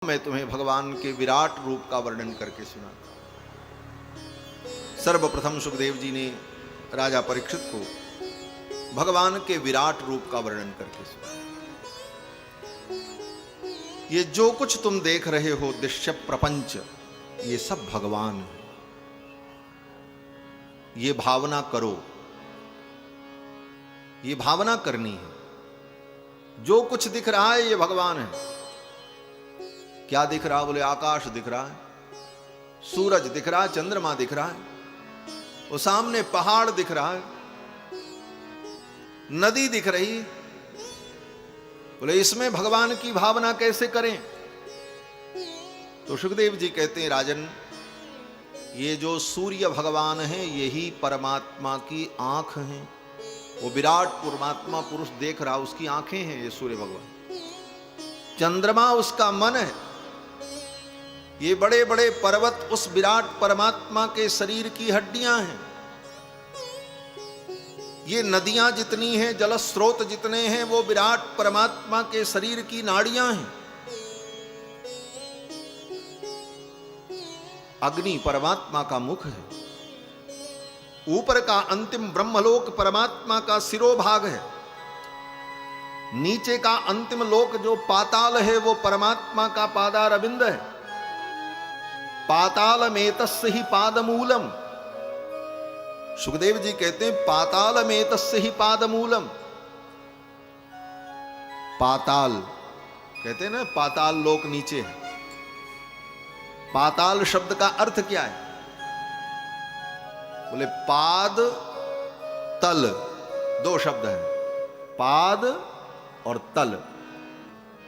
मैं तुम्हें भगवान के विराट रूप का वर्णन करके सुनाता हूं। सर्वप्रथम सुखदेव जी ने राजा परीक्षित को भगवान के विराट रूप का वर्णन करके सुनाया। ये जो कुछ तुम देख रहे हो दृश्य प्रपंच, ये सब भगवान है। ये भावना करो, ये भावना करनी है। जो कुछ दिख रहा है ये भगवान है। क्या दिख रहा? बोले आकाश दिख रहा है, सूरज दिख रहा है, चंद्रमा दिख रहा है, वो सामने पहाड़ दिख रहा है, नदी दिख रही। बोले इसमें भगवान की भावना कैसे करें? तो सुखदेव जी कहते हैं, राजन, ये जो सूर्य भगवान है यही परमात्मा की आंख हैं। वो विराट परमात्मा पुरुष देख रहा, उसकी आंखें हैं ये सूर्य भगवान। चंद्रमा उसका मन है। ये बड़े बड़े पर्वत उस विराट परमात्मा के शरीर की हड्डियां हैं। ये नदियां जितनी हैं, जल स्रोत जितने हैं, वो विराट परमात्मा के शरीर की नाड़ियां हैं। अग्नि परमात्मा का मुख है। ऊपर का अंतिम ब्रह्मलोक परमात्मा का सिरोभाग है। नीचे का अंतिम लोक जो पाताल है वो परमात्मा का पादारविंद है। पाताल मेतस्य ही पादमूलम। सुखदेव जी कहते हैं पाताल मेतस्य ही पादमूलम। पाताल कहते हैं ना, पाताल लोक नीचे है। पाताल शब्द का अर्थ क्या है? बोले पाद तल, दो शब्द हैं, पाद और तल।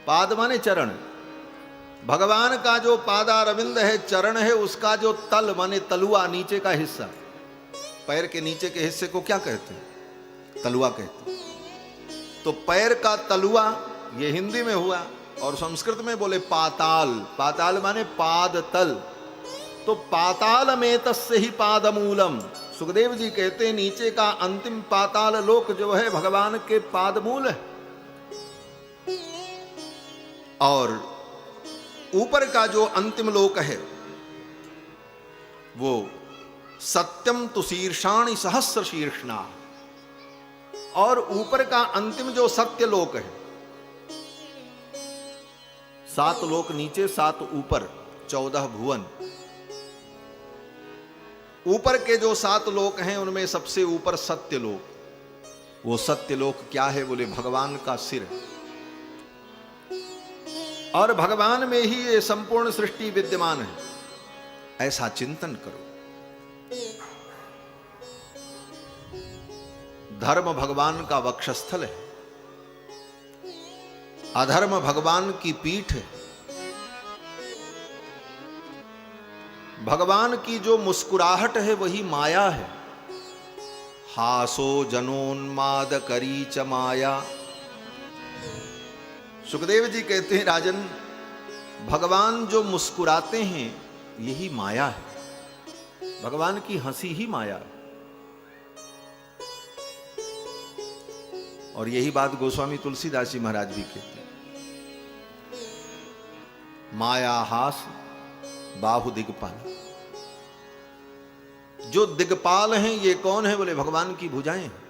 पाद माने चरण। भगवान का जो पादारविंद है, चरण है, उसका जो तल माने तलुआ, नीचे का हिस्सा, पैर के नीचे के हिस्से को क्या कहते हैं? तलुआ कहते हैं। तो पैर का तलुआ ये हिंदी में हुआ, और संस्कृत में बोले पाताल। पाताल माने पाद तल। तो पाताल में तस्य ही पादमूलम। सुखदेव जी कहते हैं नीचे का अंतिम पाताल लोक जो है भगवान के पादमूल है, और ऊपर का जो अंतिम लोक है वो सत्यम तु शीर्षाणि सहस्र शीर्षणा। और ऊपर का अंतिम जो सत्य लोक है, 7 लोक नीचे 7 ऊपर, 14 भुवन। ऊपर के जो 7 लोक हैं उनमें सबसे ऊपर सत्य लोक। वो सत्य लोक क्या है? बोले भगवान का सिर। और भगवान में ही ये संपूर्ण सृष्टि विद्यमान है, ऐसा चिंतन करो। धर्म भगवान का वक्षस्थल है, अधर्म भगवान की पीठ है। भगवान की जो मुस्कुराहट है वही माया है। हासो जनोन्माद करी च माया। सुखदेव जी कहते हैं, राजन, भगवान जो मुस्कुराते हैं यही माया है। भगवान की हंसी ही माया है। और यही बात गोस्वामी तुलसीदास जी महाराज भी कहते हैं। माया हास बाहु दिगपाल। जो दिगपाल हैं ये कौन है? बोले भगवान की भुजाएं हैं।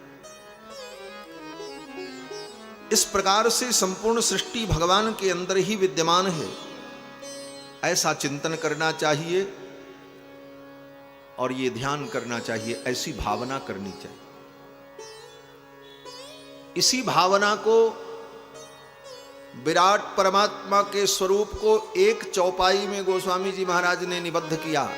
इस प्रकार से संपूर्ण सृष्टि भगवान के अंदर ही विद्यमान है, ऐसा चिंतन करना चाहिए और ये ध्यान करना चाहिए, ऐसी भावना करनी चाहिए। इसी भावना को, विराट परमात्मा के स्वरूप को एक चौपाई में गोस्वामी जी महाराज ने निबद्ध किया।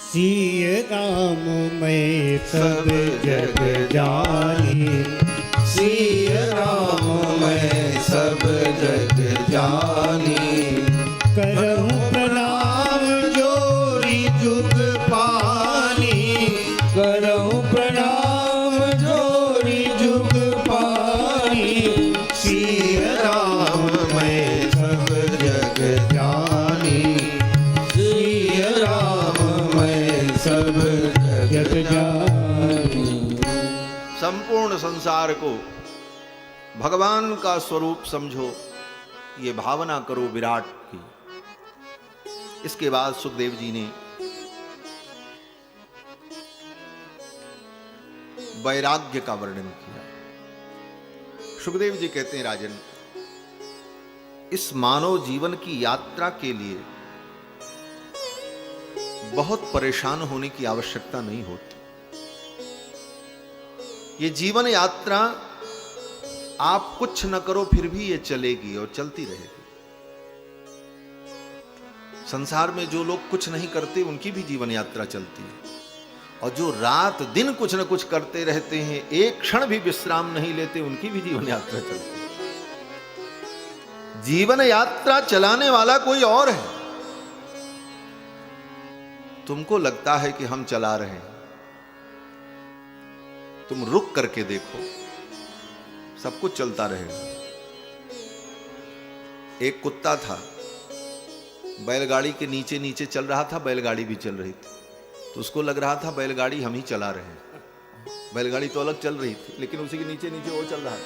सिय राम मैं सब जग जानी, सिय राम मैं सब जग जानी। करहूँ प्रणाम जोरी जुग पानी, करहूँ प्रणाम जोरी जुग पानी। सिय राम मैं सब जग जानी, सिय राम मैं सब जग जानी। संपूर्ण संसार को भगवान का स्वरूप समझो, ये भावना करो विराट की। इसके बाद सुखदेव जी ने वैराग्य का वर्णन किया। सुखदेव जी कहते हैं, राजन, इस मानव जीवन की यात्रा के लिए बहुत परेशान होने की आवश्यकता नहीं होती। ये जीवन यात्रा आप कुछ न करो फिर भी ये चलेगी और चलती रहेगी। संसार में जो लोग कुछ नहीं करते उनकी भी जीवन यात्रा चलती है, और जो रात दिन कुछ न कुछ करते रहते हैं, एक क्षण भी विश्राम नहीं लेते, उनकी भी जीवन यात्रा चलती है। जीवन यात्रा चलाने वाला कोई और है। तुमको लगता है कि हम चला रहे हैं, तुम रुक करके देखो, सब कुछ चलता रहेगा। एक कुत्ता था, बैलगाड़ी के नीचे नीचे चल रहा था, बैलगाड़ी भी चल रही थी, तो उसको लग रहा था बैलगाड़ी हम ही चला रहे हैं। बैलगाड़ी तो अलग चल रही थी, लेकिन उसी के नीचे नीचे वो चल रहा था।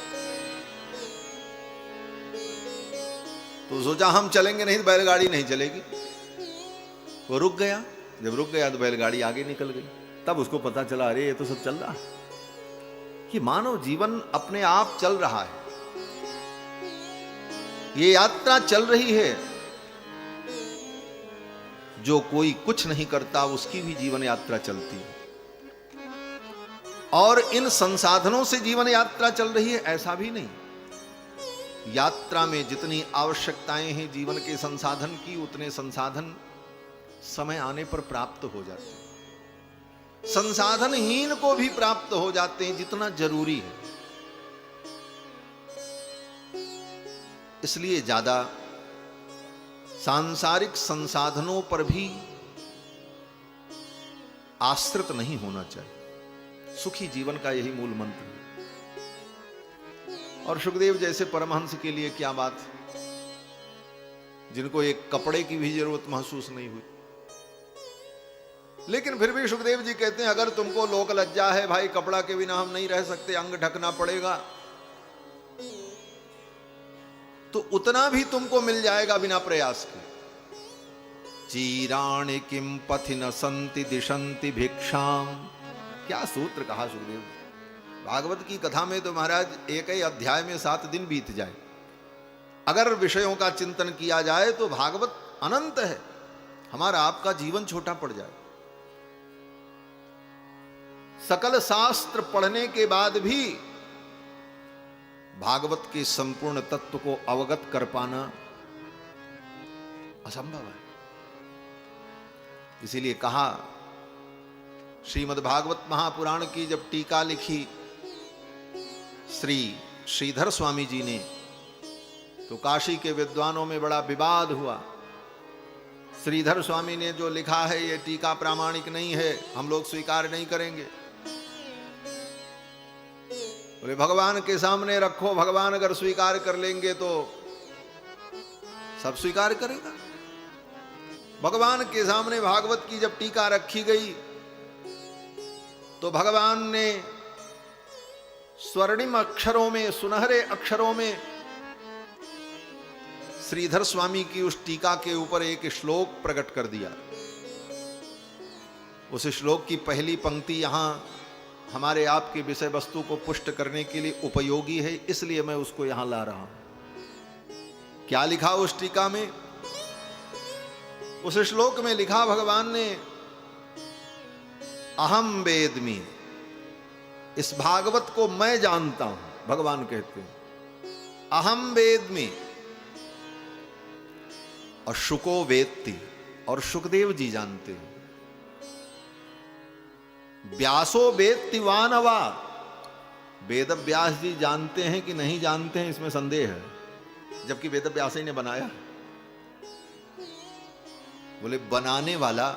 तो सोचा हम चलेंगे नहीं तो बैलगाड़ी नहीं चलेगी। वो रुक गया, जब रुक गया तो बैलगाड़ी आगे निकल गई। तब उसको पता चला, अरे ये तो सब चल रहा है, कि मानव जीवन अपने आप चल रहा है, ये यात्रा चल रही है। जो कोई कुछ नहीं करता उसकी भी जीवन यात्रा चलती है, और इन संसाधनों से जीवन यात्रा चल रही है ऐसा भी नहीं। यात्रा में जितनी आवश्यकताएं हैं जीवन के संसाधन की, उतने संसाधन समय आने पर प्राप्त हो जाते हैं। संसाधनहीन को भी प्राप्त हो जाते हैं जितना जरूरी है। इसलिए ज्यादा सांसारिक संसाधनों पर भी आश्रित नहीं होना चाहिए। सुखी जीवन का यही मूल मंत्र है। और सुखदेव जैसे परमहंस के लिए क्या बात, जिनको एक कपड़े की भी जरूरत महसूस नहीं हुई, लेकिन फिर भी सुखदेव जी कहते हैं, अगर तुमको लोक लज्जा है भाई, कपड़ा के बिना हम नहीं रह सकते, अंग ढकना पड़ेगा, तो उतना भी तुमको मिल जाएगा बिना प्रयास के। चीराणि किम पथि न संति दिशंति भिक्षाम। क्या सूत्र कहा सुखदेव। भागवत की कथा में तो महाराज एक ही अध्याय में 7 दिन बीत जाए। अगर विषयों का चिंतन किया जाए तो भागवत अनंत है, हमारा आपका जीवन छोटा पड़ जाए। सकल शास्त्र पढ़ने के बाद भी भागवत के संपूर्ण तत्व को अवगत कर पाना असंभव है। इसीलिए कहा, श्रीमद् भागवत महापुराण की जब टीका लिखी श्री श्रीधर स्वामी जी ने, तो काशी के विद्वानों में बड़ा विवाद हुआ। श्रीधर स्वामी ने जो लिखा है ये टीका प्रामाणिक नहीं है, हम लोग स्वीकार नहीं करेंगे। बोले भगवान के सामने रखो, भगवान अगर स्वीकार कर लेंगे तो सब स्वीकार करेगा। भगवान के सामने भागवत की जब टीका रखी गई तो भगवान ने स्वर्णिम अक्षरों में, सुनहरे अक्षरों में श्रीधर स्वामी की उस टीका के ऊपर एक श्लोक प्रकट कर दिया। उस श्लोक की पहली पंक्ति यहां हमारे आपके विषय वस्तु को पुष्ट करने के लिए उपयोगी है, इसलिए मैं उसको यहां ला रहा हूं। क्या लिखा उस टीका में? उस श्लोक में लिखा भगवान ने, अहम वेद्मि, इस भागवत को मैं जानता हूं। भगवान कहते हैं अहम वेद्मि, और शुको वेत्ति, और सुखदेव जी जानते हैं। व्यासो वेत्ति वानवा, वेद व्यास जी जानते हैं कि नहीं जानते हैं इसमें संदेह है, जबकि वेद व्यास ही ने बनाया। बोले बनाने वाला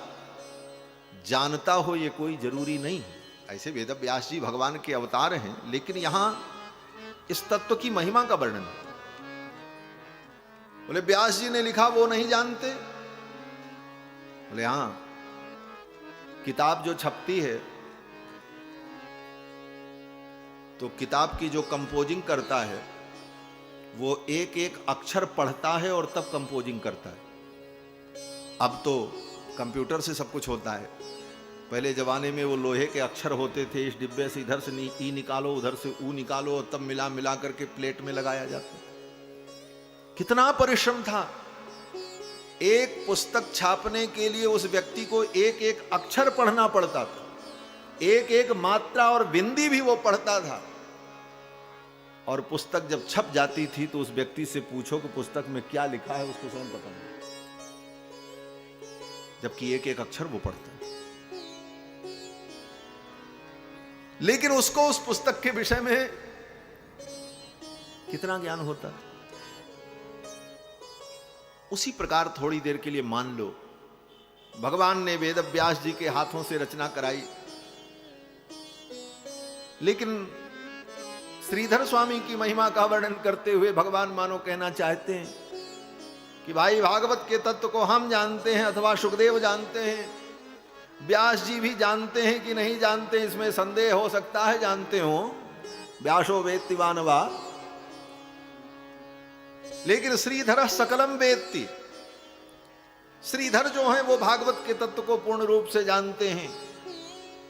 जानता हो ये कोई जरूरी नहीं। ऐसे वेद व्यास जी भगवान के अवतार हैं, लेकिन यहां इस तत्व की महिमा का वर्णन है। बोले व्यास जी ने लिखा वो नहीं जानते। बोले हां, किताब जो छपती है तो किताब की जो कंपोजिंग करता है वो एक एक अक्षर पढ़ता है और तब कंपोजिंग करता है। अब तो कंप्यूटर से सब कुछ होता है। पहले जमाने में वो लोहे के अक्षर होते थे, इस डिब्बे से इधर से ई निकालो, उधर से ऊ निकालो, और तब मिला मिला करके प्लेट में लगाया जाता। कितना परिश्रम था। एक पुस्तक छापने के लिए उस व्यक्ति को एक एक अक्षर पढ़ना पड़ता था, एक एक मात्रा और बिंदी भी वो पढ़ता था। और पुस्तक जब छप जाती थी तो उस व्यक्ति से पूछो कि पुस्तक में क्या लिखा है, उसको स्वयं पता नहीं, जबकि एक एक अक्षर वो पढ़ता है। लेकिन उसको उस पुस्तक के विषय में कितना ज्ञान होता है। उसी प्रकार थोड़ी देर के लिए मान लो, भगवान ने वेद व्यास जी के हाथों से रचना कराई, लेकिन श्रीधर स्वामी की महिमा का वर्णन करते हुए भगवान मानो कहना चाहते हैं कि भाई भागवत के तत्व को हम जानते हैं अथवा सुखदेव जानते हैं, व्यास जी भी जानते हैं कि नहीं जानते, इसमें संदेह हो सकता है, जानते हो व्यासो वेत्ति वानवा, लेकिन श्रीधर सकलम वेत्ति, श्रीधर जो हैं वो भागवत के तत्व को पूर्ण रूप से जानते हैं।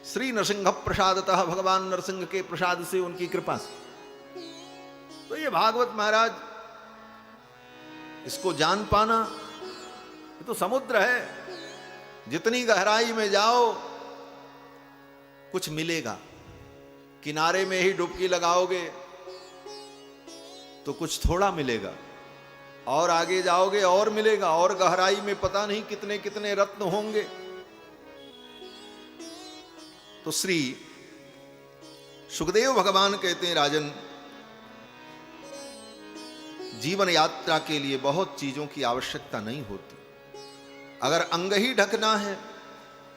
श्री नरसिंह प्रसादतः, भगवान नरसिंह के प्रसाद से, उनकी कृपा से। तो ये भागवत महाराज, इसको जान पाना ये तो समुद्र है, जितनी गहराई में जाओ कुछ मिलेगा। किनारे में ही डुबकी लगाओगे तो कुछ थोड़ा मिलेगा, और आगे जाओगे और मिलेगा, और गहराई में पता नहीं कितने कितने रत्न होंगे। तो श्री सुखदेव भगवान कहते हैं, राजन, जीवन यात्रा के लिए बहुत चीजों की आवश्यकता नहीं होती। अगर अंग ही ढकना है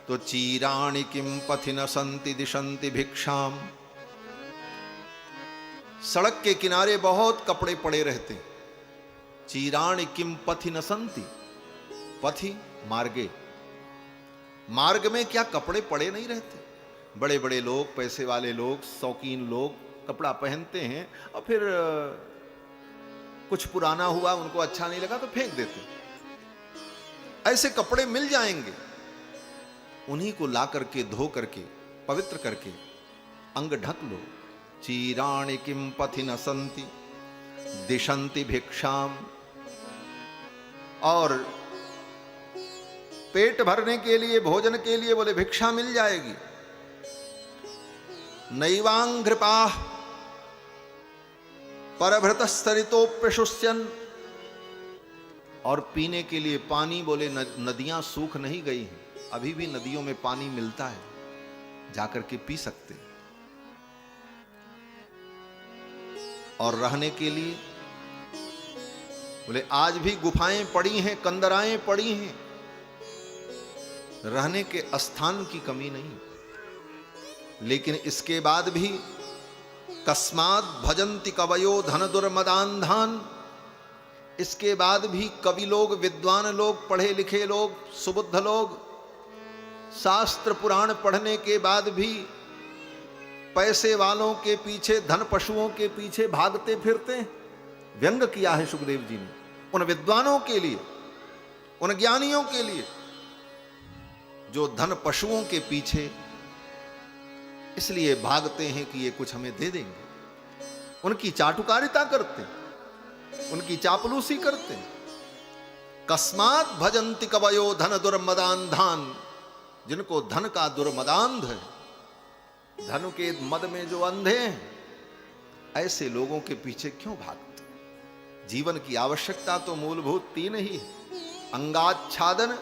तो चीराणि किम पथि न संति दिशंति भिक्षाम। सड़क के किनारे बहुत कपड़े पड़े रहते। चीराणि किम पथि न संति, पथि मार्गे, मार्ग में क्या कपड़े पड़े नहीं रहते। बड़े बड़े लोग, पैसे वाले लोग, शौकीन लोग कपड़ा पहनते हैं और फिर कुछ पुराना हुआ, उनको अच्छा नहीं लगा तो फेंक देते। ऐसे कपड़े मिल जाएंगे, उन्हीं को ला करके धो करके पवित्र करके अंग ढक लो। चीराणि किम पथि न संति दिशंति भिक्षाम। और पेट भरने के लिए, भोजन के लिए बोले भिक्षा मिल जाएगी। नैवांघ्रिपा परभृतस्तरितोप्यशुष्यन्। और पीने के लिए पानी, बोले नदियां सूख नहीं गई हैं, अभी भी नदियों में पानी मिलता है, जाकर के पी सकते हैं। और रहने के लिए बोले आज भी गुफाएं पड़ी हैं, कंदराएं पड़ी हैं, रहने के स्थान की कमी नहीं। लेकिन इसके बाद भी कस्मात् भजन्ति कवयो धन दुर्मदान्धान। इसके बाद भी कवि लोग, विद्वान लोग, पढ़े लिखे लोग, सुबुद्ध लोग शास्त्र पुराण पढ़ने के बाद भी पैसे वालों के पीछे, धन पशुओं के पीछे भागते फिरते। व्यंग किया है सुखदेव जी ने उन विद्वानों के लिए, उन ज्ञानियों के लिए जो धन पशुओं के पीछे इसलिए भागते हैं कि ये कुछ हमें दे देंगे। उनकी चाटुकारिता करते, उनकी चापलूसी करते। कस्मात् भजन्ति कवयो धन दुर्मदान्धान। जिनको धन का दुर्मदान्ध है, धन के मद में जो अंधे हैं, ऐसे लोगों के पीछे क्यों भागते। जीवन की आवश्यकता तो मूलभूत तीन ही है: अंगाच्छादन,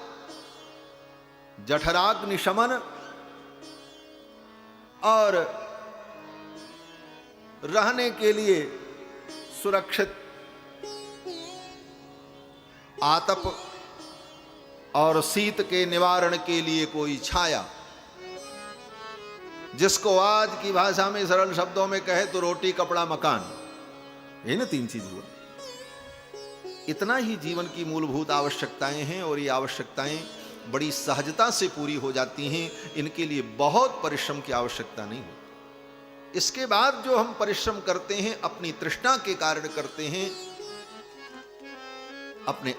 जठराग्नि शमन और रहने के लिए सुरक्षित आतप और शीत के निवारण के लिए कोई छाया। जिसको आज की भाषा में सरल शब्दों में कहे तो रोटी, कपड़ा, मकान, ये ना तीन चीज हुआ। इतना ही जीवन की मूलभूत आवश्यकताएं हैं, और ये आवश्यकताएं बड़ी सहजता से पूरी हो जाती हैं। इनके लिए बहुत परिश्रम की आवश्यकता नहीं होती। इसके बाद जो हम परिश्रम करते हैं अपनी तृष्णा के कारण करते हैं, अपने